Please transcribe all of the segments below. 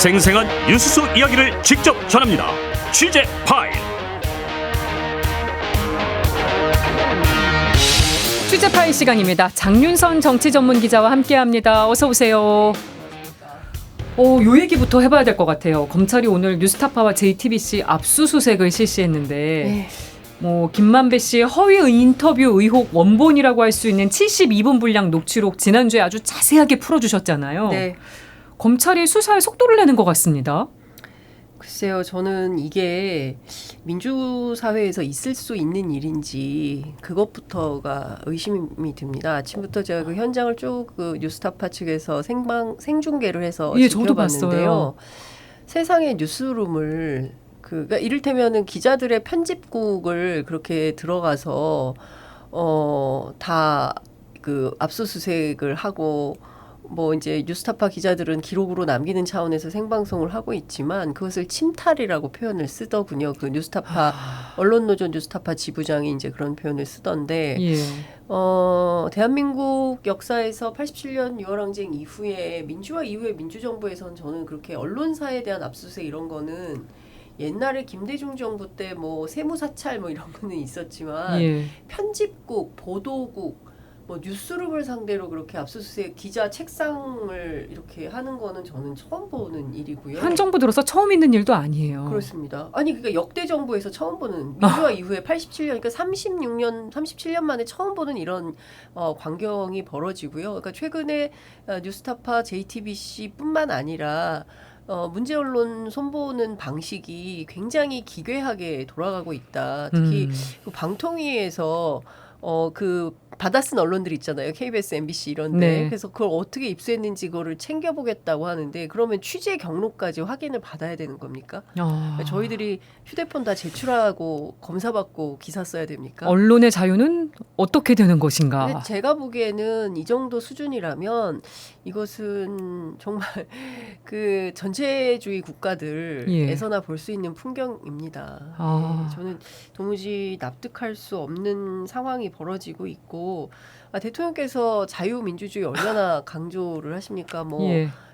생생한 뉴스 이야기를 직접 전합니다. 취재 파일. 취재 파일 시간입니다. 장윤선 정치 전문 기자와 함께합니다. 어서 오세요. 요 얘기부터 해봐야 될 것 같아요. 검찰이 오늘 뉴스타파와 JTBC 압수수색을 실시했는데 김만배 씨의 허위 인터뷰 의혹 원본이라고 할 수 있는 72분 분량 녹취록 지난주에 아주 자세하게 풀어주셨잖아요. 네. 검찰이 수사에 속도를 내는 것 같습니다. 글쎄요, 저는 이게 민주사회에서 있을 수 있는 일인지 그것부터가 의심이 듭니다. 아침부터 제가 그 현장을 쭉 그 뉴스타파 측에서 생중계를 해서 지켜봤는데요. 세상의 뉴스룸을 그러니까 이를테면은 기자들의 편집국을 그렇게 들어가서 다 그 압수수색을 하고 이제 뉴스타파 기자들은 기록으로 남기는 차원에서 생방송을 하고 있지만 그것을 침탈이라고 표현을 쓰더군요. 그 뉴스타파 언론노조 뉴스타파 지부장이 이제 그런 표현을 쓰던데 대한민국 역사에서 87년 6월 항쟁 이후에 민주화 이후에 민주정부에서는 저는 그렇게 언론사에 대한 압수수색 이런 거는 옛날에 김대중 정부 때 세무사찰 이런 거는 있었지만 편집국, 보도국 뉴스룸을 상대로 그렇게 압수수색 기자 책상을 이렇게 하는 거는 저는 처음 보는 일이고요. 한 정부 들어서 처음 있는 일도 아니에요. 그렇습니다. 아니 그러니까 역대 정부에서 처음 보는 민주화 이후에 87년 그러니까 36년 37년 만에 처음 보는 이런 광경이 벌어지고요. 그러니까 최근에 뉴스타파 JTBC뿐만 아니라 문제 언론 손보는 방식이 굉장히 기괴하게 돌아가고 있다. 특히 그 방통위에서 그 받아쓴 언론들 있잖아요. KBS, MBC 이런데. 네. 그래서 그걸 어떻게 입수했는지 그거를 챙겨보겠다고 하는데 그러면 취재 경로까지 확인을 받아야 되는 겁니까? 저희들이 휴대폰 다 제출하고 검사받고 기사 써야 됩니까? 언론의 자유는 어떻게 되는 것인가? 근데 제가 보기에는 이 정도 수준이라면 이것은 정말 그 전체주의 국가들에서나 볼 수 있는 풍경입니다. 저는 도무지 납득할 수 없는 상황이 벌어지고 있고 대통령께서 자유민주주의 얼마나 강조를 하십니까?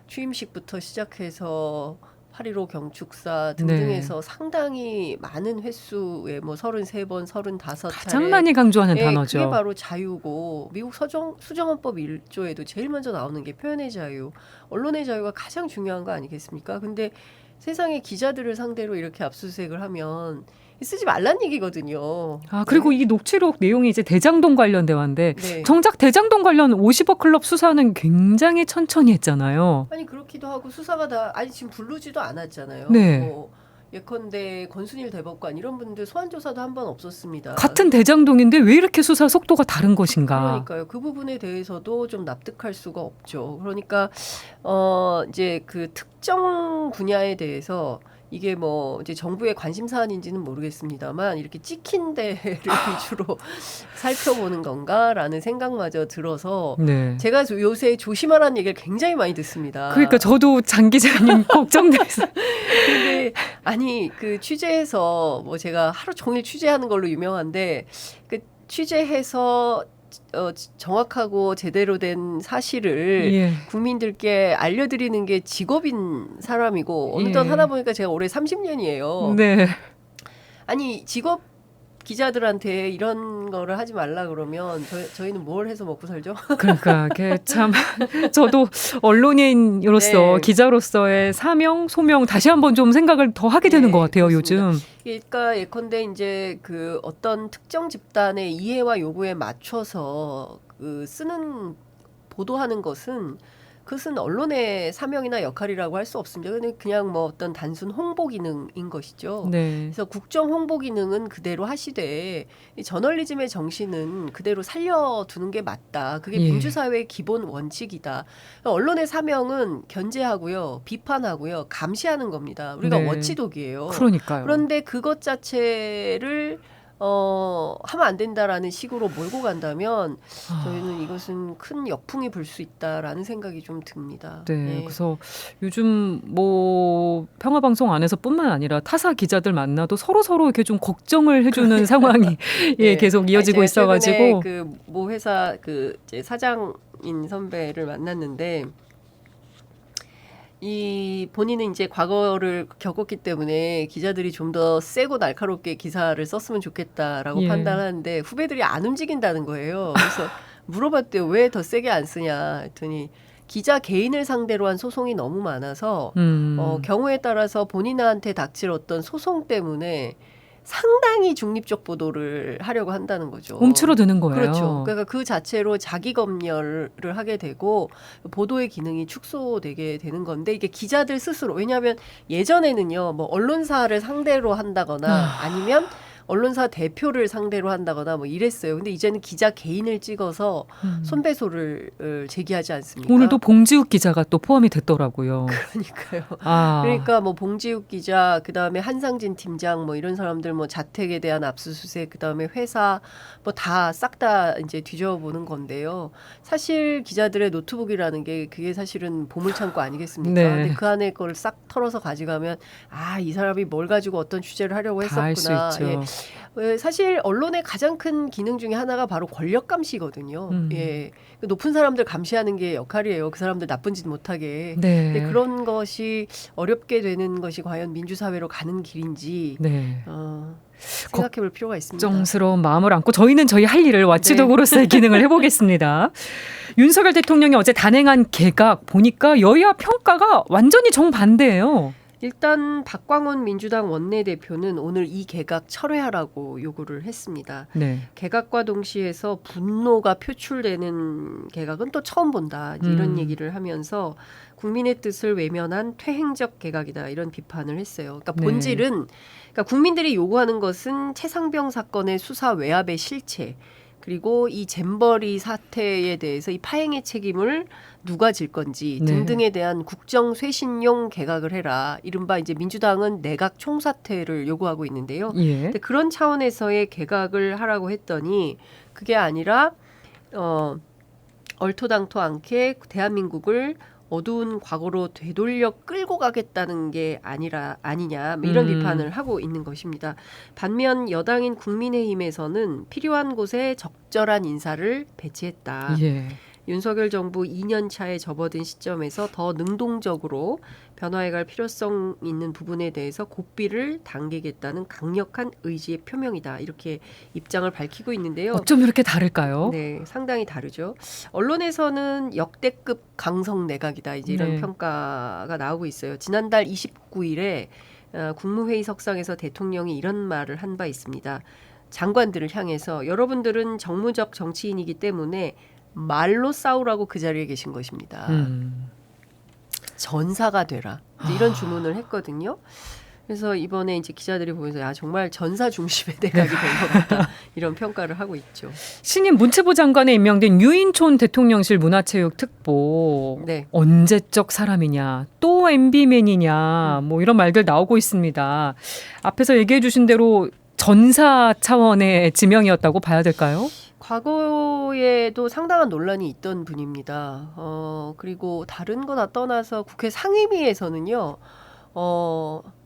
취임식부터 시작해서 8.15 경축사 등등에서 상당히 많은 횟수의 33번, 35차례 가장 많이 강조하는 단어죠. 그게 바로 자유고 미국 수정헌법 1조에도 제일 먼저 나오는 게 표현의 자유, 언론의 자유가 가장 중요한 거 아니겠습니까? 근데 세상의 기자들을 상대로 이렇게 압수수색을 하면 쓰지 말란 얘기거든요. 그리고 이 녹취록 내용이 이제 대장동 관련 대화인데 정작 대장동 관련 50억 클럽 수사는 굉장히 천천히 했잖아요. 아니 그렇기도 하고 수사가 지금 부르지도 않았잖아요. 예컨대 권순일 대법관 이런 분들 소환 조사도 한 번 없었습니다. 같은 대장동인데 왜 이렇게 수사 속도가 다른 것인가? 그러니까요. 그 부분에 대해서도 좀 납득할 수가 없죠. 그러니까 이제 그 특정 분야에 대해서 이게 이제 정부의 관심 사안인지는 모르겠습니다만 이렇게 찍힌 데를 위주로 살펴보는 건가라는 생각마저 들어서 제가 요새 조심하라는 얘기를 굉장히 많이 듣습니다. 그러니까 저도 장 기자님 걱정돼서. 근데 아니 그 취재해서 제가 하루 종일 취재하는 걸로 유명한데 그 취재해서 정확하고 제대로 된 사실을 국민들께 알려드리는 게 직업인 사람이고 어느덧 하다 보니까 제가 올해 30년이에요. 아니 직업 기자들한테 이런 거를 하지 말라 그러면 저희는 뭘 해서 먹고 살죠? 그러니까 참 저도 언론인으로서 기자로서의 사명, 소명 다시 한번 좀 생각을 더 하게 되는 것 같아요. 그렇습니다. 요즘. 그러니까 예컨대 이제 그 어떤 특정 집단의 이해와 요구에 맞춰서 쓰는 보도하는 그것은 언론의 사명이나 역할이라고 할 수 없습니다. 그냥 어떤 단순 홍보 기능인 것이죠. 그래서 국정 홍보 기능은 그대로 하시되 저널리즘의 정신은 그대로 살려두는 게 맞다. 그게 민주사회의 기본 원칙이다. 언론의 사명은 견제하고요, 비판하고요, 감시하는 겁니다. 우리가 워치독이에요. 그러니까요. 그런데 그것 자체를 하면 안 된다라는 식으로 몰고 간다면 저희는 이것은 큰 역풍이 불 수 있다라는 생각이 좀 듭니다. 그래서 요즘 평화방송 안에서뿐만 아니라 타사 기자들 만나도 서로 이렇게 좀 걱정을 해주는 상황이 계속 이어지고 있어가지고 그 회사 이제 사장인 선배를 만났는데 이 본인은 이제 과거를 겪었기 때문에 기자들이 좀 더 세고 날카롭게 기사를 썼으면 좋겠다라고 예. 판단하는데 후배들이 안 움직인다는 거예요. 그래서 물어봤대요. 왜 더 세게 안 쓰냐 했더니 기자 개인을 상대로 한 소송이 너무 많아서 경우에 따라서 본인한테 닥칠 어떤 소송 때문에 상당히 중립적 보도를 하려고 한다는 거죠. 움츠러드는 거예요. 그렇죠. 그러니까 그 자체로 자기 검열을 하게 되고 보도의 기능이 축소되게 되는 건데 이게 기자들 스스로 왜냐하면 예전에는요 뭐 언론사를 상대로 한다거나 아니면 언론사 대표를 상대로 한다거나 뭐 이랬어요. 근데 이제는 기자 개인을 찍어서 손배소를 제기하지 않습니까? 오늘도 봉지욱 기자가 또 포함이 됐더라고요. 그러니까요. 아. 그러니까 뭐 봉지욱 기자, 그 다음에 한상진 팀장, 뭐 이런 사람들 뭐 자택에 대한 압수수색, 그 다음에 회사 뭐 다 싹 다 이제 뒤져보는 건데요. 사실 기자들의 노트북이라는 게 그게 사실은 보물창고 아니겠습니까? 네. 근데 그 안에 걸 싹 털어서 가져가면 이 사람이 뭘 가지고 어떤 취재를 하려고 다 알 수 했었구나. 있죠. 예. 사실 언론의 가장 큰 기능 중에 하나가 바로 권력 감시거든요. 예. 높은 사람들 감시하는 게 역할이에요. 그 사람들 나쁜 짓 못하게. 네. 근데 그런 것이 어렵게 되는 것이 과연 민주사회로 가는 길인지 네. 생각해 볼 필요가 있습니다. 걱정스러운 마음을 안고 저희는 저희 할 일을 와치독으로서의 기능을 해보겠습니다. 윤석열 대통령이 어제 단행한 개각 보니까 여야 평가가 완전히 정반대예요. 일단 박광원 민주당 원내대표는 오늘 이 개각 철회하라고 요구를 했습니다. 네. 개각과 동시에서 분노가 표출되는 개각은 또 처음 본다. 이제 이런 얘기를 하면서 국민의 뜻을 외면한 퇴행적 개각이다. 이런 비판을 했어요. 그러니까 본질은 그러니까 국민들이 요구하는 것은 최상병 사건의 수사 외압의 실체 그리고 이 잼버리 사태에 대해서 이 파행의 책임을 누가 질 건지 등등에 대한 국정 쇄신용 개각을 해라. 이른바 이제 민주당은 내각 총사퇴를 요구하고 있는데요. 예. 근데 그런 차원에서의 개각을 하라고 했더니 그게 아니라 얼토당토 않게 대한민국을 어두운 과거로 되돌려 끌고 가겠다는 게 아니냐 뭐 이런 비판을 하고 있는 것입니다. 반면 여당인 국민의힘에서는 필요한 곳에 적절한 인사를 배치했다. 예. 윤석열 정부 2년 차에 접어든 시점에서 더 능동적으로 변화해갈 필요성 있는 부분에 대해서 고삐를 당기겠다는 강력한 의지의 표명이다. 이렇게 입장을 밝히고 있는데요. 어쩜 이렇게 다를까요? 네, 상당히 다르죠. 언론에서는 역대급 강성 내각이다. 이제 이런 네. 평가가 나오고 있어요. 지난달 29일에 국무회의 석상에서 대통령이 이런 말을 한 바 있습니다. 장관들을 향해서 여러분들은 정무적 정치인이기 때문에 말로 싸우라고 그 자리에 계신 것입니다. 전사가 되라. 이제 이런 주문을 했거든요. 그래서 이번에 이제 기자들이 보면서 정말 전사 중심의 내각이 된 것 같다. 이런 평가를 하고 있죠. 신임 문체부 장관에 임명된 유인촌 대통령실 문화체육특보 네. 언제적 사람이냐 또 MB맨이냐 뭐 이런 말들 나오고 있습니다. 앞에서 얘기해 주신 대로 전사 차원의 지명이었다고 봐야 될까요? 과거에도 상당한 논란이 있던 분입니다. 그리고 다른 거 다 떠나서 국회 상임위에서는요.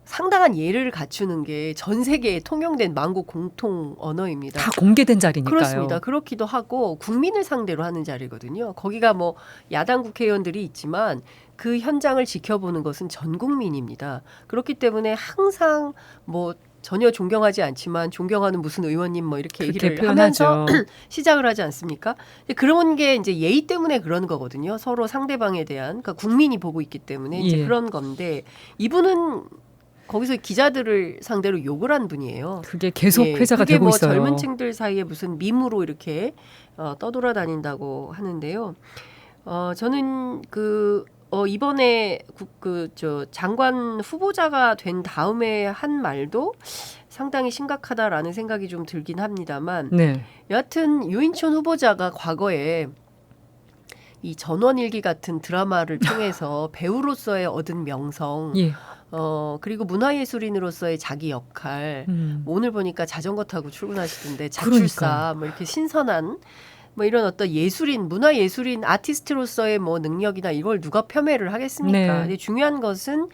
상당한 예를 갖추는 게 전 세계에 통용된 만국 공통 언어입니다. 다 공개된 자리니까요. 그렇습니다. 그렇기도 하고 국민을 상대로 하는 자리거든요. 거기가 뭐 야당 국회의원들이 있지만 그 현장을 지켜보는 것은 전 국민입니다. 그렇기 때문에 항상 뭐 전혀 존경하지 않지만 존경하는 무슨 의원님 뭐 이렇게 얘기를 하면서 시작을 하지 않습니까? 그런 게 이제 예의 때문에 그런 거거든요. 서로 상대방에 대한 그러니까 국민이 보고 있기 때문에 이제 그런 건데 이분은 거기서 기자들을 상대로 욕을 한 분이에요. 그게 계속 회자가 그게 되고 뭐 있어요. 젊은 층들 사이에 무슨 밈으로 이렇게 떠돌아다닌다고 하는데요. 저는 이번에 장관 후보자가 된 다음에 한 말도 상당히 심각하다라는 생각이 좀 들긴 합니다만 여하튼 유인촌 후보자가 과거에 이 전원일기 같은 드라마를 통해서 배우로서의 얻은 명성 그리고 문화예술인으로서의 자기 역할 오늘 보니까 자전거 타고 출근하시던데 자출사 뭐 이렇게 신선한 뭐 이런 어떤 예술인, 문화예술인 아티스트로서의 뭐 능력이나 이걸 누가 폄훼를 하겠습니까? 근데 중요한 것은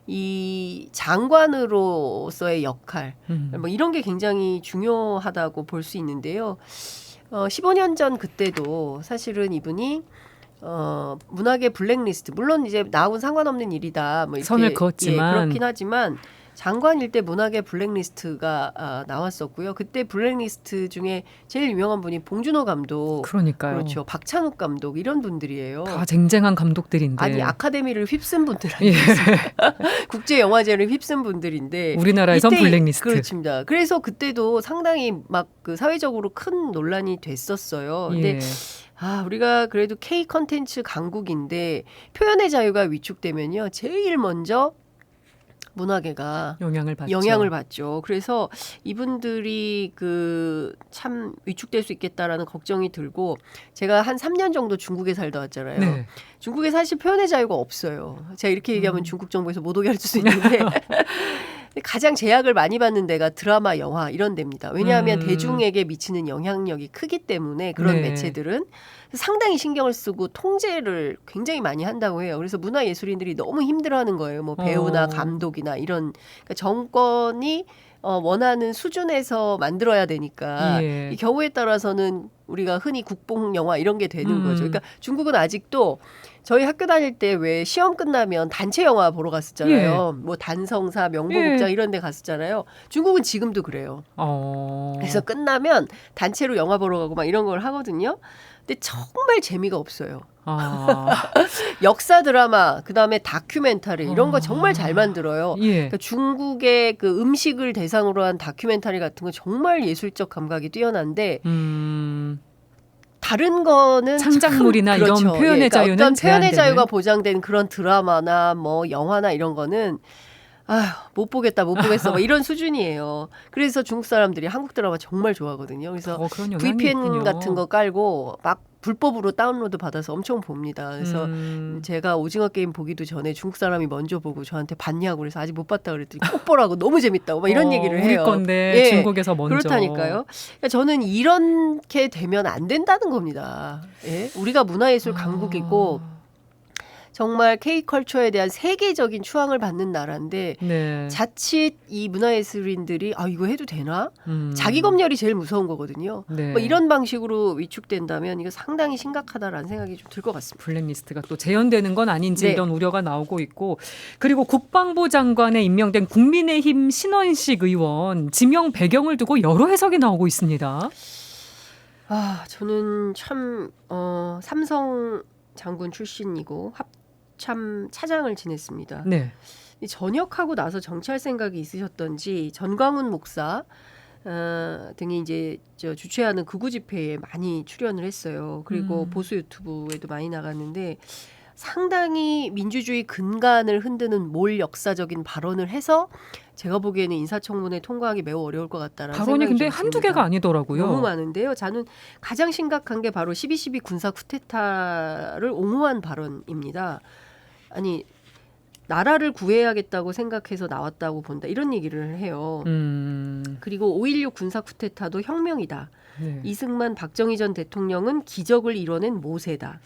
이 장관으로서의 역할 뭐 이런 게 굉장히 중요하다고 볼 수 있는데요. 15년 전 그때도 사실은 이분이 문학의 블랙리스트 물론 이제 나하고는 상관없는 일이다. 뭐 이렇게 선을 그었지만 그렇긴 하지만 장관일 때 문학의 블랙리스트가 나왔었고요. 그때 블랙리스트 중에 제일 유명한 분이 봉준호 감독, 그러니까요. 그렇죠. 박찬욱 감독 이런 분들이에요. 다 쟁쟁한 감독들인데. 아니 아카데미를 휩쓴 분들 예. 아니겠습니까? 국제 영화제를 휩쓴 분들인데 우리나라에선 이때 블랙리스트. 그렇습니다. 그래서 그때도 상당히 막 그 사회적으로 큰 논란이 됐었어요. 근데 예. 우리가 그래도 K 컨텐츠 강국인데 표현의 자유가 위축되면요. 제일 먼저 문화계가 영향을 받죠. 그래서 이분들이 그 참 위축될 수 있겠다라는 걱정이 들고 제가 한 3년 정도 중국에 살다 왔잖아요. 네. 중국에 사실 표현의 자유가 없어요. 제가 이렇게 얘기하면 중국 정부에서 못 오게 할 수도 있는데 가장 제약을 많이 받는 데가 드라마, 영화 이런 데입니다. 왜냐하면 대중에게 미치는 영향력이 크기 때문에 그런 네. 매체들은 상당히 신경을 쓰고 통제를 굉장히 많이 한다고 해요. 그래서 문화예술인들이 너무 힘들어하는 거예요. 뭐 배우나 감독이나 이런 그러니까 정권이 원하는 수준에서 만들어야 되니까 예. 이 경우에 따라서는 우리가 흔히 국뽕 영화 이런 게 되는 거죠. 그러니까 중국은 아직도 저희 학교 다닐 때 왜 시험 끝나면 단체 영화 보러 갔었잖아요. 뭐 단성사, 명보극장 이런 데 갔었잖아요. 중국은 지금도 그래요. 그래서 끝나면 단체로 영화 보러 가고 막 이런 걸 하거든요. 근데 정말 재미가 없어요. 역사 드라마, 그다음에 다큐멘터리 이런 거 정말 잘 만들어요. 예. 그러니까 중국의 그 음식을 대상으로 한 다큐멘터리 같은 거 정말 예술적 감각이 뛰어난데 다른 거는 창작물이나 참, 그렇죠. 이런 표현의 그러니까 자유는 어떤 표현의 제한되는. 자유가 보장된 그런 드라마나 뭐 영화나 이런 거는 못 보겠다, 못 보겠어. 뭐 이런 수준이에요. 그래서 중국 사람들이 한국 드라마 정말 좋아하거든요. 그래서 그런 영향이 VPN 있군요. 같은 거 깔고 막 불법으로 다운로드 받아서 엄청 봅니다. 그래서 제가 오징어 게임 보기도 전에 중국 사람이 먼저 보고 저한테 봤냐고 그래서 아직 못 봤다 그랬더니 꼭 보라고 너무 재밌다고 막 이런 얘기를 해요. 우리 건데 예, 중국에서 먼저. 그렇다니까요. 그러니까 저는 이렇게 되면 안 된다는 겁니다. 예? 우리가 문화예술 강국이고 정말 K컬처에 대한 세계적인 추앙을 받는 나라인데 네. 자칫 이 문화예술인들이 이거 해도 되나? 자기 검열이 제일 무서운 거거든요. 네. 뭐 이런 방식으로 위축된다면 이거 상당히 심각하다라는 생각이 좀 들 것 같습니다. 블랙리스트가 또 재현되는 건 아닌지 네. 이런 우려가 나오고 있고 그리고 국방부 장관에 임명된 국민의힘 신원식 의원 지명 배경을 두고 여러 해석이 나오고 있습니다. 저는 참 삼성 장군 출신이고 합참 차장을 지냈습니다. 네. 전역하고 나서 정치할 생각이 있으셨던지 전광훈 목사 등이 이제 주최하는 극우 집회에 많이 출연을 했어요. 그리고 보수 유튜브에도 많이 나갔는데 상당히 민주주의 근간을 흔드는 몰 역사적인 발언을 해서 제가 보기에는 인사청문회 통과하기 매우 어려울 것 같다라는 발언이 생각이 근데 좀 한두 듭니다. 개가 아니더라고요. 너무 많은데요. 저는 가장 심각한 게 바로 12.12 군사 쿠데타를 옹호한 발언입니다. 아니 나라를 구해야겠다고 생각해서 나왔다고 본다. 이런 얘기를 해요. 그리고 5.16 군사 쿠데타도 혁명이다. 네. 이승만 박정희 전 대통령은 기적을 이뤄낸 모세다.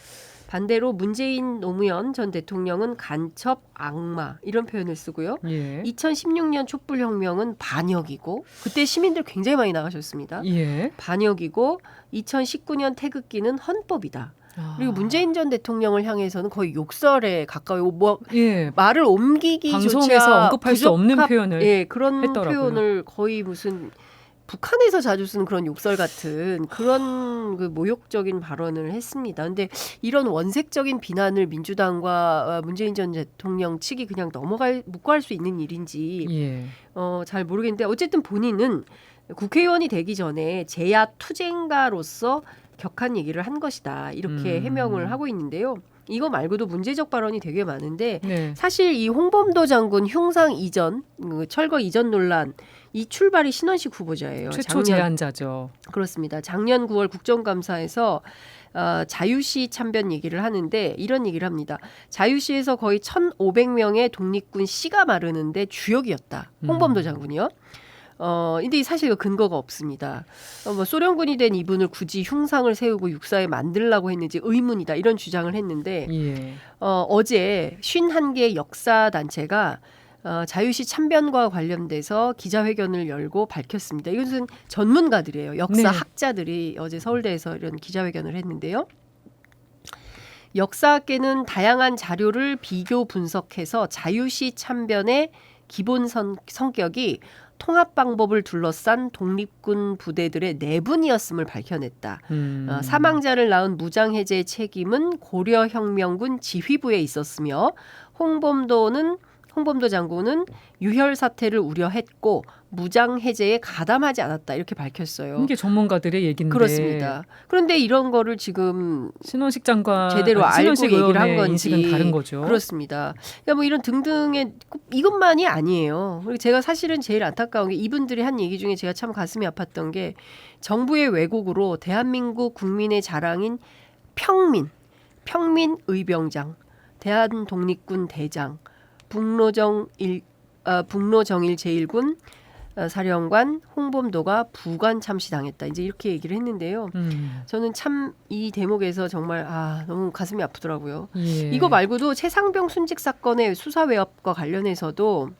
반대로 문재인 노무현 전 대통령은 간첩 악마 이런 표현을 쓰고요. 예. 2016년 촛불혁명은 반역이고 그때 시민들 굉장히 많이 나가셨습니다. 예. 반역이고 2019년 태극기는 헌법이다. 그리고 문재인 전 대통령을 향해서는 거의 욕설에 가까워요. 뭐 예. 말을 옮기기조차 방송에서 언급할 수 없는 표현을 그런 했더라고요. 표현을 거의 무슨 북한에서 자주 쓰는 그런 욕설 같은 그런 그 모욕적인 발언을 했습니다. 근데 이런 원색적인 비난을 민주당과 문재인 전 대통령 측이 그냥 묵과할 수 있는 일인지 예. 잘 모르겠는데 어쨌든 본인은 국회의원이 되기 전에 제야 투쟁가로서 격한 얘기를 한 것이다. 이렇게 해명을 하고 있는데요. 이거 말고도 문제적 발언이 되게 많은데 네. 사실 이 홍범도 장군 흉상 이전, 철거 이전 논란 이 출발이 신원식 후보자예요. 최초 제안자죠. 그렇습니다. 작년 9월 국정감사에서 자유시 참변 얘기를 하는데 이런 얘기를 합니다. 자유시에서 거의 1,500명의 독립군 씨가 마르는데 주역이었다. 홍범도 장군이요. 근데 사실 근거가 없습니다. 뭐 소련군이 된 이분을 굳이 흉상을 세우고 육사에 만들라고 했는지 의문이다. 이런 주장을 했는데 예. 어제 51개 역사단체가 자유시 참변과 관련돼서 기자회견을 열고 밝혔습니다. 이것은 전문가들이에요. 역사 네. 학자들이 어제 서울대에서 이런 기자회견을 했는데요. 역사학계는 다양한 자료를 비교 분석해서 자유시 참변의 기본 성격이 통합 방법을 둘러싼 독립군 부대들의 내분이었음을 밝혀냈다. 사망자를 낳은 무장해제의 책임은 고려혁명군 지휘부에 있었으며 홍범도 장군은 유혈 사태를 우려했고 무장 해제에 가담하지 않았다 이렇게 밝혔어요. 이게 전문가들의 얘기인데. 그렇습니다. 그런데 이런 거를 지금 신원식 장관 제대로 알고 얘기를 한 건지 인식은 다른 거죠. 그렇습니다. 그러니까 뭐 이런 등등의 이것만이 아니에요. 그리고 제가 사실은 제일 안타까운 게 이분들이 한 얘기 중에 제가 참 가슴이 아팠던 게 정부의 왜곡으로 대한민국 국민의 자랑인 평민 의병장, 대한독립군 대장, 북로정일 제1군 사령관 홍범도가 부관 참시당했다. 이제 이렇게 얘기를 했는데요. 저는 참 이 대목에서 정말 너무 가슴이 아프더라고요. 예. 이거 말고도 최상병 순직 사건의 수사 외압과 관련해서도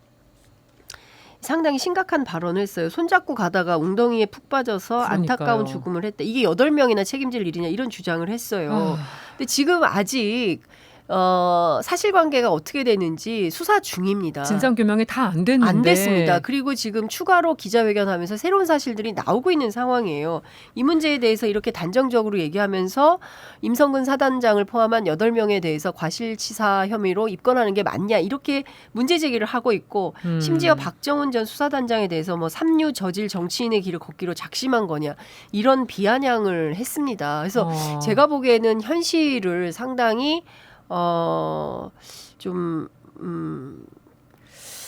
상당히 심각한 발언을 했어요. 손잡고 가다가 웅덩이에 푹 빠져서 그러니까요. 안타까운 죽음을 했다. 이게 8명이나 책임질 일이냐 이런 주장을 했어요. 근데 지금 아직 사실관계가 어떻게 되는지 수사 중입니다. 진상규명이 다 안 됐는데. 안 됐습니다. 그리고 지금 추가로 기자회견하면서 새로운 사실들이 나오고 있는 상황이에요. 이 문제에 대해서 이렇게 단정적으로 얘기하면서 임성근 사단장을 포함한 8명에 대해서 과실치사 혐의로 입건하는 게 맞냐 이렇게 문제 제기를 하고 있고 심지어 박정훈 전 수사단장에 대해서 뭐 삼류 저질 정치인의 길을 걷기로 작심한 거냐 이런 비아냥을 했습니다. 그래서 제가 보기에는 현실을 상당히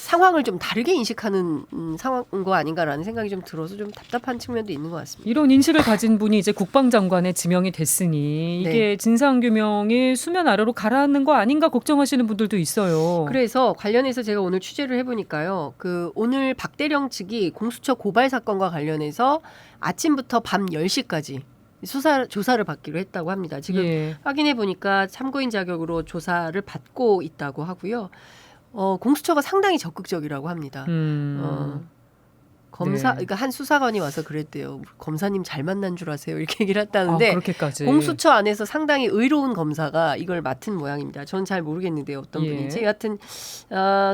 상황을 좀 다르게 인식하는 상황인 거 아닌가라는 생각이 좀 들어서 좀 답답한 측면도 있는 것 같습니다. 이런 인식을 가진 분이 이제 국방장관에 지명이 됐으니 이게 네. 진상규명이 수면 아래로 가라앉는 거 아닌가 걱정하시는 분들도 있어요. 그래서 관련해서 제가 오늘 취재를 해보니까요. 오늘 박대령 측이 공수처 고발 사건과 관련해서 아침부터 밤 10시까지 조사를 받기로 했다고 합니다. 지금 예. 확인해 보니까 참고인 자격으로 조사를 받고 있다고 하고요. 공수처가 상당히 적극적이라고 합니다. 검사, 네. 그러니까 한 수사관이 와서 그랬대요. 검사님 잘 만난 줄 아세요? 이렇게 얘기를 했다는데 그렇게까지. 공수처 안에서 상당히 의로운 검사가 이걸 맡은 모양입니다. 전 잘 모르겠는데요. 어떤 예. 분인지. 여하튼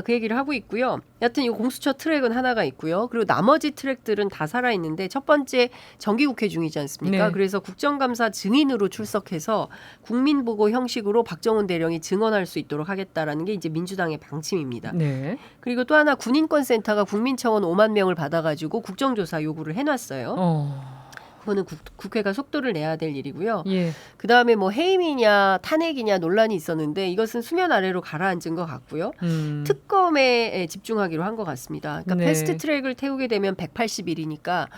그 얘기를 하고 있고요. 여하튼 이 공수처 트랙은 하나가 있고요. 그리고 나머지 트랙들은 다 살아있는데 첫 번째 정기국회 중이지 않습니까? 네. 그래서 국정감사 증인으로 출석해서 국민보고 형식으로 박정훈 대령이 증언할 수 있도록 하겠다라는 게 이제 민주당의 방침입니다. 네. 그리고 또 하나 군인권센터가 국민청원 5만 명을 받아가지고 국정조사 요구를 해놨어요. 그거는 국회가 속도를 내야 될 일이고요. 예. 그다음에 뭐 해임이냐 탄핵이냐 논란이 있었는데 이것은 수면 아래로 가라앉은 것 같고요. 특검에 집중하기로 한 것 같습니다. 그러니까 네. 패스트트랙을 태우게 되면 180일이니까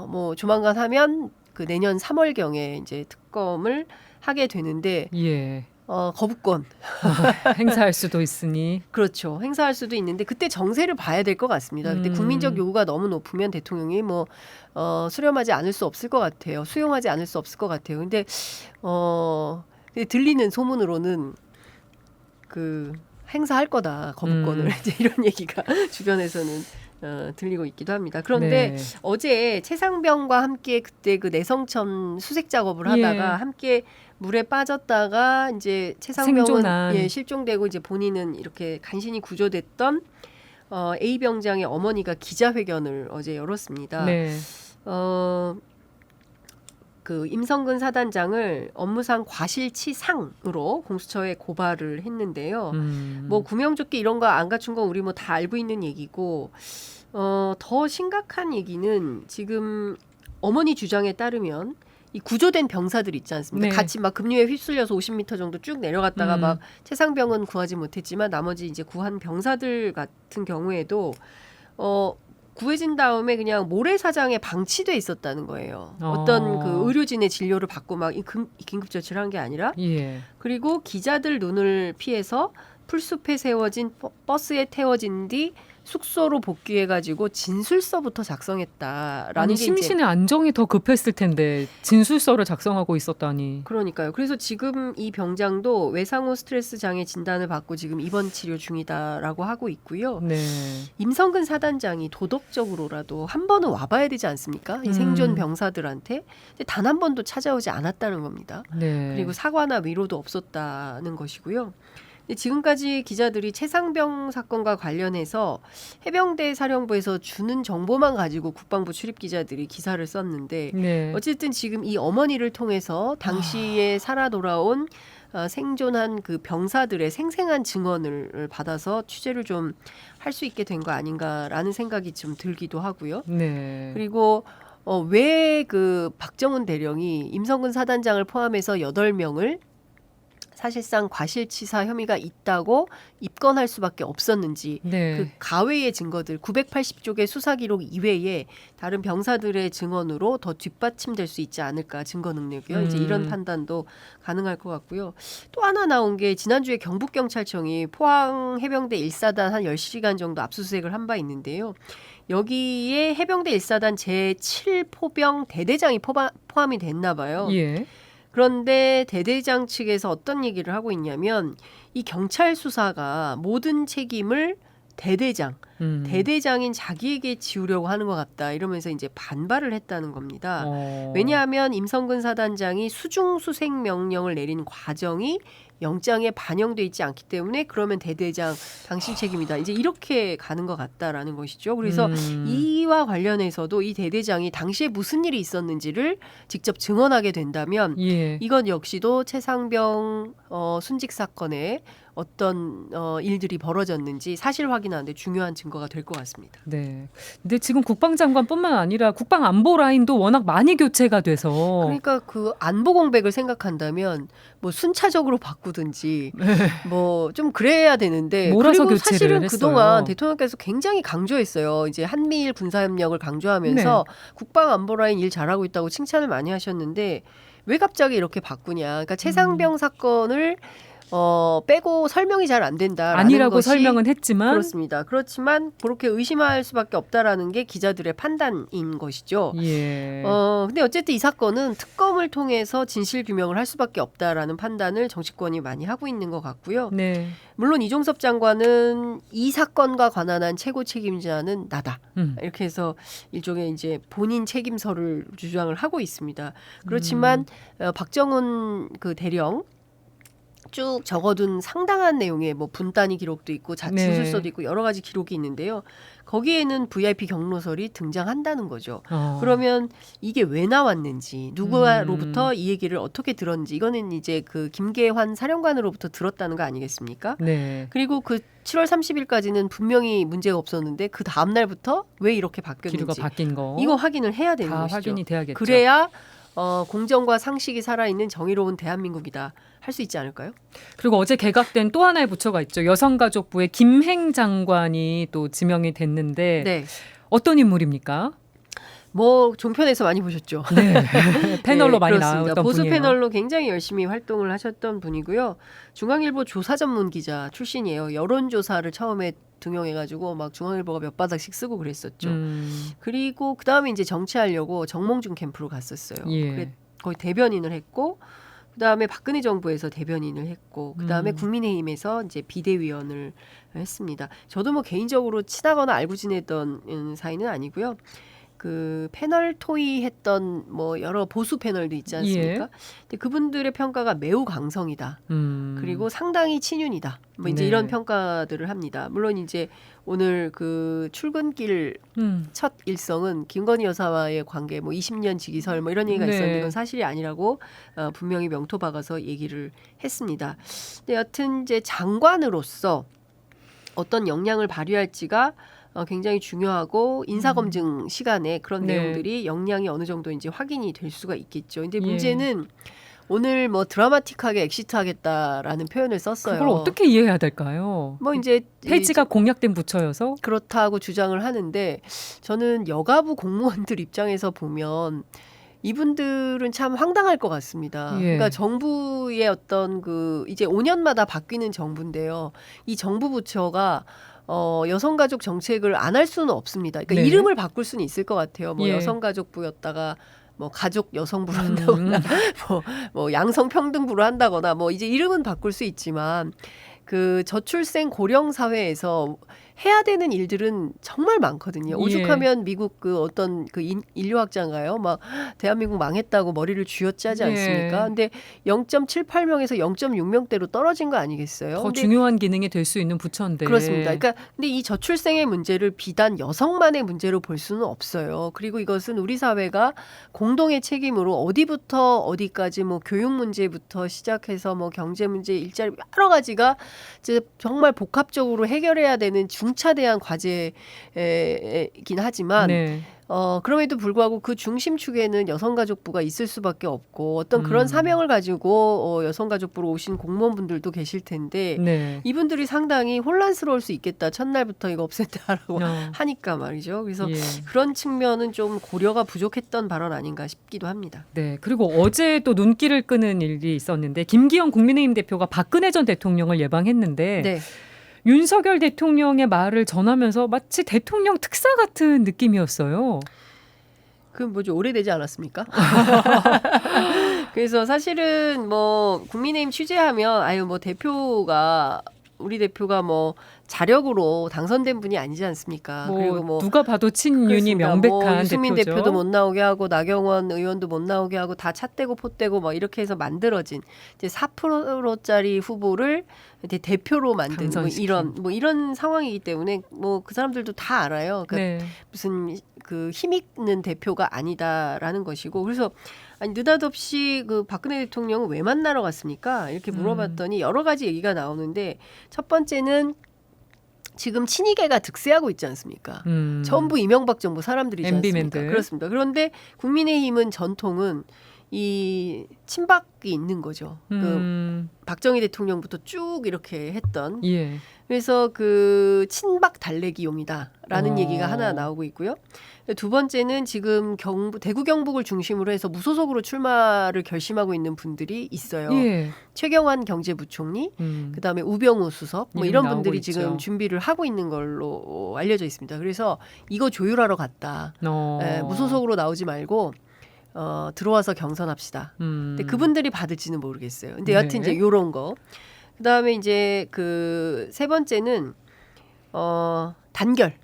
뭐 조만간 하면 그 내년 3월경에 이제 특검을 하게 되는데 예. 거부권 행사할 수도 있으니. 그렇죠. 행사할 수도 있는데 그때 정세를 봐야 될 것 같습니다. 근데 국민적 요구가 너무 높으면 대통령이 수렴하지 않을 수 없을 것 같아요. 수용하지 않을 수 없을 것 같아요. 근데 들리는 소문으로는 행사할 거다 거부권을 이제 이런 얘기가 주변에서는 들리고 있기도 합니다. 그런데 네. 어제 최상병과 함께 그때 그 내성천 수색 작업을 하다가 함께 물에 빠졌다가 이제 최상병은 생존한. 실종되고 이제 본인은 이렇게 간신히 구조됐던 A 병장의 어머니가 기자회견을 어제 열었습니다. 네. 그 임성근 사단장을 업무상 과실치상으로 공수처에 고발을 했는데요. 뭐 구명조끼 이런 거 안 갖춘 건 우리 뭐 다 알고 있는 얘기고 더 심각한 얘기는 지금 어머니 주장에 따르면 이 구조된 병사들 있지 않습니까? 네. 같이 막 급류에 휩쓸려서 50m 정도 쭉 내려갔다가 막 최상병은 구하지 못했지만 나머지 이제 구한 병사들 같은 경우에도 구해진 다음에 그냥 모래사장에 방치돼 있었다는 거예요. 어떤 그 의료진의 진료를 받고 막 긴급 조치를 한 게 아니라 예. 그리고 기자들 눈을 피해서 풀숲에 세워진 버스에 태워진 뒤 숙소로 복귀해가지고 진술서부터 작성했다라는 아니 게 이제 심신의 안정이 더 급했을 텐데 진술서를 작성하고 있었다니. 그러니까요. 그래서 지금 이 병장도 외상후 스트레스 장애 진단을 받고 지금 입원 치료 중이다라고 하고 있고요. 네. 임성근 사단장이 도덕적으로라도 한 번은 와봐야 되지 않습니까? 이 생존 병사들한테 단 한 번도 찾아오지 않았다는 겁니다. 네. 그리고 사과나 위로도 없었다는 것이고요. 근데 지금까지 기자들이 최상병 사건과 관련해서 해병대 사령부에서 주는 정보만 가지고 국방부 출입 기자들이 기사를 썼는데 네. 어쨌든 지금 이 어머니를 통해서 당시에 살아 돌아온 생존한 그 병사들의 생생한 증언을 받아서 취재를 좀 할 수 있게 된 거 아닌가라는 생각이 좀 들기도 하고요. 네. 그리고 왜 그 박정훈 대령이 임성근 사단장을 포함해서 8명을 사실상 과실치사 혐의가 있다고 입건할 수밖에 없었는지 네. 그 가외의 증거들 980쪽의 수사 기록 이외에 다른 병사들의 증언으로 더 뒷받침될 수 있지 않을까 증거 능력이요. 이제 이런 판단도 가능할 것 같고요. 또 하나 나온 게 지난주에 경북경찰청이 포항 해병대 1사단 한 10시간 정도 압수수색을 한 바 있는데요. 여기에 해병대 1사단 제7포병 대대장이 포함이 됐나 봐요. 예. 그런데 대대장 측에서 어떤 얘기를 하고 있냐면 이 경찰 수사가 모든 책임을 대대장인 자기에게 지우려고 하는 것 같다 이러면서 이제 반발을 했다는 겁니다. 왜냐하면 임성근 사단장이 수중수색 명령을 내린 과정이 영장에 반영돼 있지 않기 때문에 그러면 대대장 당신 책임이다. 이제 이렇게 가는 것 같다라는 것이죠. 그래서 이와 관련해서도 이 대대장이 당시에 무슨 일이 있었는지를 직접 증언하게 된다면 예. 이것 역시도 최상병 순직 사건에 어떤 일들이 벌어졌는지 사실 확인하는데 중요한 증거가 될 것 같습니다. 네. 근데 지금 국방장관뿐만 아니라 국방안보 라인도 워낙 많이 교체가 돼서 그러니까 그 안보 공백을 생각한다면 뭐 순차적으로 바꾸든지 뭐 좀 그래야 되는데 몰아서 그리고 교체를 사실은 했어요. 그동안 대통령께서 굉장히 강조했어요. 이제 한미일 군사협력을 강조하면서 국방 안보 라인 일 잘하고 있다고 칭찬을 많이 하셨는데 왜 갑자기 이렇게 바꾸냐. 그러니까 최상병 사건을 빼고 설명이 잘 안 된다라는 아니라고 것이 설명은 했지만 그렇습니다. 그렇지만 그렇게 의심할 수밖에 없다라는 게 기자들의 판단인 것이죠. 예. 근데 어쨌든 이 사건은 특검을 통해서 진실 규명을 할 수밖에 없다라는 판단을 정치권이 많이 하고 있는 것 같고요. 네. 물론 이종섭 장관은 이 사건과 관한한 최고 책임자는 나다. 이렇게 해서 일종의 이제 본인 책임서를 주장을 하고 있습니다. 그렇지만 박정훈 그 대령 쭉 적어둔 상당한 내용의 뭐 분단위 기록도 있고 진술서도 있고 여러 가지 기록이 있는데요. 거기에는 VIP 경로설이 등장한다는 거죠. 그러면 이게 왜 나왔는지 누구로부터 이 얘기를 어떻게 들었는지 이거는 이제 그 김계환 사령관으로부터 들었다는 거 아니겠습니까? 네. 그리고 그 7월 30일까지는 분명히 문제가 없었는데 그 다음 날부터 왜 이렇게 바뀌었는지 기류가 바뀐 거 이거 확인을 해야 되는 다 것이죠. 확인이 돼야겠죠. 그래야 공정과 상식이 살아있는 정의로운 대한민국이다 할 수 있지 않을까요? 그리고 어제 개각된 또 하나의 부처가 있죠. 여성가족부의 김행 장관이 또 지명이 됐는데 네. 어떤 인물입니까? 뭐 종편에서 많이 보셨죠. 네. 패널로 많이 그렇습니다. 나왔던 보수 분이에요. 패널로 굉장히 열심히 활동을 하셨던 분이고요. 중앙일보 조사 전문 기자 출신이에요. 여론조사를 처음에 등용해가지고 막 중앙일보가 몇 바닥씩 쓰고 그랬었죠. 그리고 그 다음에 이제 정치하려고 정몽준 캠프로 갔었어요. 예. 거의 대변인을 했고 그다음에 박근혜 정부에서 대변인을 했고 그다음에 국민의힘에서 이제 비대위원을 했습니다. 저도 뭐 개인적으로 친하거나 알고 지냈던 사이는 아니고요. 그 패널 토의했던 뭐 여러 보수 패널도 있지 않습니까? 근데 그분들의 평가가 매우 강성이다. 그리고 상당히 친윤이다. 뭐 이제 네. 이런 평가들을 합니다. 물론 이제 오늘 그 출근길 첫 일성은 김건희 여사와의 관계 뭐 20년 지기설 뭐 이런 얘기가 네. 있었는데 이건 사실이 아니라고 분명히 명토 박아서 얘기를 했습니다. 근데 여튼 이제 장관으로서 어떤 역량을 발휘할지가 굉장히 중요하고 인사검증 시간에 그런 네. 내용들이 역량이 어느 정도인지 확인이 될 수가 있겠죠. 근데 문제는 오늘 뭐 드라마틱하게 엑시트하겠다라는 표현을 썼어요. 그걸 어떻게 이해해야 될까요? 뭐 이제 폐지가 공약된 부처여서 그렇다고 주장을 하는데 저는 여가부 공무원들 입장에서 보면 이분들은 참 황당할 것 같습니다. 예. 그러니까 정부의 어떤 그 이제 5년마다 바뀌는 정부인데요. 이 정부 부처가 여성가족 정책을 안 할 수는 없습니다. 그러니까 네. 이름을 바꿀 수는 있을 것 같아요. 뭐 예. 여성가족부였다가 뭐 가족 여성부로 한다거나 뭐 양성평등부로 한다거나 뭐 이제 이름은 바꿀 수 있지만 그 저출생 고령 사회에서 해야 되는 일들은 정말 많거든요. 예. 오죽하면 미국 그 어떤 그 인류학자인가요? 막 대한민국 망했다고 머리를 쥐어짜지 않습니까? 예. 근데 0.78명에서 0.6명대로 떨어진 거 아니겠어요? 더 근데 중요한 기능이 될 수 있는 부처인데. 그렇습니다. 그러니까 근데 이 저출생의 문제를 비단 여성만의 문제로 볼 수는 없어요. 그리고 이것은 우리 사회가 공동의 책임으로 어디부터 어디까지 뭐 교육 문제부터 시작해서 뭐 경제 문제, 일자리 여러 가지가 이제 정말 복합적으로 해결해야 되는 중차대한 과제이긴 하지만 네. 그럼에도 불구하고 그 중심축에는 여성가족부가 있을 수밖에 없고 어떤 그런 사명을 가지고 여성가족부로 오신 공무원분들도 계실 텐데 네. 이분들이 상당히 혼란스러울 수 있겠다. 첫날부터 이거 없앤다라고 어. 하니까 말이죠. 그래서 예. 그런 측면은 좀 고려가 부족했던 발언 아닌가 싶기도 합니다. 네. 그리고 어제 또 눈길을 끄는 일이 있었는데 김기현 국민의힘 대표가 박근혜 전 대통령을 예방했는데 네. 윤석열 대통령의 말을 전하면서 마치 대통령 특사 같은 느낌이었어요. 그 뭐죠? 오래되지 않았습니까? 그래서 사실은 뭐 국민의힘 취재하면 아유 뭐 우리 대표가 뭐 자력으로 당선된 분이 아니지 않습니까? 그리고 뭐 누가 봐도 친윤이 그렇습니다. 명백한 뭐 유승민 대표죠. 대표도 못 나오게 하고 나경원 의원도 못 나오게 하고 다 찻대고 포대고 막 이렇게 해서 만들어진 이제 4%짜리 후보를 이제 대표로 만든 뭐 당선시킨. 이런 상황이기 때문에 뭐 그 사람들도 다 알아요. 그러니까 네. 무슨 그 힘 있는 대표가 아니다라는 것이고 그래서 아니 느닷없이 그 박근혜 대통령은 왜 만나러 갔습니까? 이렇게 물어봤더니 여러 가지 얘기가 나오는데 첫 번째는 지금 친이계가 득세하고 있지 않습니까? 전부 이명박 정부 사람들이지 않습니까? MB맨들. 그렇습니다. 그런데 국민의힘은 전통은 이 친박이 있는 거죠. 그 박정희 대통령부터 쭉 이렇게 했던. 예. 그래서 그 친박 달래기용이다라는 얘기가 하나 나오고 있고요. 두 번째는 지금 대구 경북을 중심으로 해서 무소속으로 출마를 결심하고 있는 분들이 있어요. 예. 최경환 경제부총리, 그다음에 우병우 수석 뭐 이름 이런 나오고 분들이 있죠. 지금 준비를 하고 있는 걸로 알려져 있습니다. 그래서 이거 조율하러 갔다. 무소속으로 나오지 말고 들어와서 경선합시다. 근데 그분들이 받을지는 모르겠어요. 근데 여하튼 네. 이제 요런 거. 그다음에 이제 그 세 번째는 단결.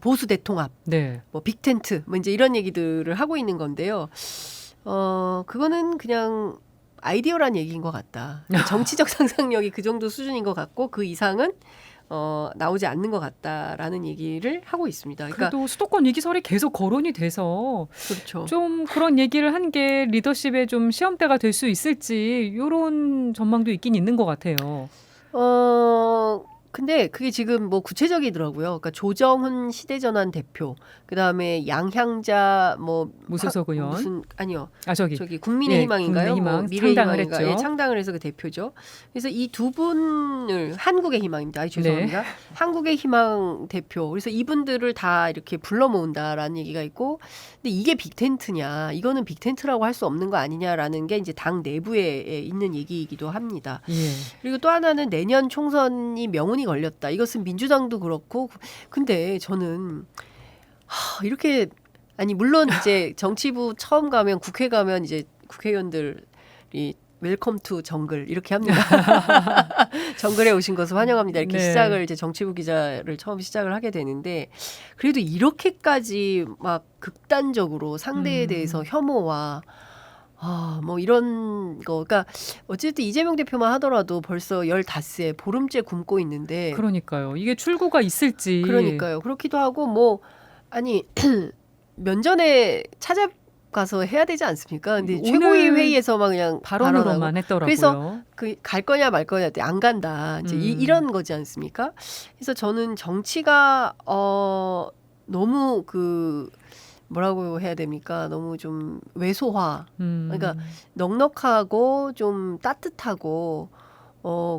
보수 대통합. 네. 뭐 빅텐트 뭐 이제 이런 얘기들을 하고 있는 건데요. 그거는 그냥 아이디어란 얘기인 것 같다. 정치적 상상력이 그 정도 수준인 것 같고 그 이상은 나오지 않는 것 같다라는 얘기를 하고 있습니다. 그러니까 그래도 수도권 위기설이 계속 거론이 돼서 그렇죠. 좀 그런 얘기를 한 게 리더십에 좀 시험대가 될 수 있을지 이런 전망도 있긴 있는 것 같아요. 근데 그게 지금 뭐 구체적이더라고요. 그러니까 조정훈 시대전환 대표, 그 다음에 양향자 뭐 무소속 의원. 아니요. 저기 국민의희망인가요? 국민의희망 뭐 창당을 미래희망인가? 했죠. 예, 창당을 해서 그 대표죠. 그래서 이 두 분을 한국의 희망입니다. 아이, 죄송합니다. 네. 한국의 희망 대표. 그래서 이분들을 다 이렇게 불러 모은다라는 얘기가 있고, 근데 이게 빅텐트냐? 이거는 빅텐트라고 할 수 없는 거 아니냐라는 게 이제 당 내부에 있는 얘기이기도 합니다. 예. 그리고 또 하나는 내년 총선이 명운이 걸렸다. 이것은 민주당도 그렇고, 근데 저는 이렇게 아니 물론 이제 정치부 처음 가면 국회 가면 이제 국회의원들이 웰컴 투 정글 이렇게 합니다. 정글에 오신 것을 환영합니다. 이렇게 네. 시작을 이제 정치부 기자를 처음 시작을 하게 되는데 그래도 이렇게까지 막 극단적으로 상대에 대해서 혐오와 뭐 이런 거, 그러니까 어쨌든 이재명 대표만 하더라도 벌써 15세 보름째 굶고 있는데 그러니까요. 이게 출구가 있을지. 그러니까요. 그렇기도 하고 뭐 아니 면전에 찾아가서 해야 되지 않습니까? 근데 최고위 회의에서만 그냥 발언으로만 했더라고요. 그래서 그 갈 거냐 말 거냐 때 안 간다. 이제 이런 거지 않습니까? 그래서 저는 정치가 너무 그 뭐라고 해야 됩니까? 너무 좀 왜소화. 그러니까 넉넉하고 좀 따뜻하고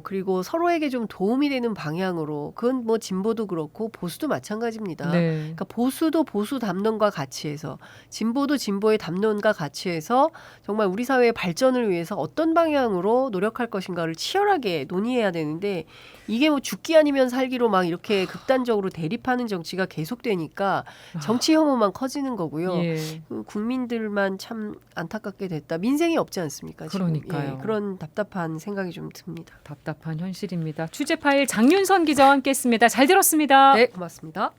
그리고 서로에게 좀 도움이 되는 방향으로 그건 뭐 진보도 그렇고 보수도 마찬가지입니다. 네. 그러니까 보수도 보수 담론과 같이 해서 진보도 진보의 담론과 같이 해서 정말 우리 사회의 발전을 위해서 어떤 방향으로 노력할 것인가를 치열하게 논의해야 되는데 이게 뭐 죽기 아니면 살기로 막 이렇게 극단적으로 대립하는 정치가 계속되니까 정치 혐오만 커지는 거고요. 예. 국민들만 참 안타깝게 됐다. 민생이 없지 않습니까? 지금. 그러니까요. 예, 그런 답답한 생각이 좀 듭니다. 답답한 현실입니다. 취재 파일 장윤선 기자와 함께했습니다. 잘 들었습니다. 네, 고맙습니다.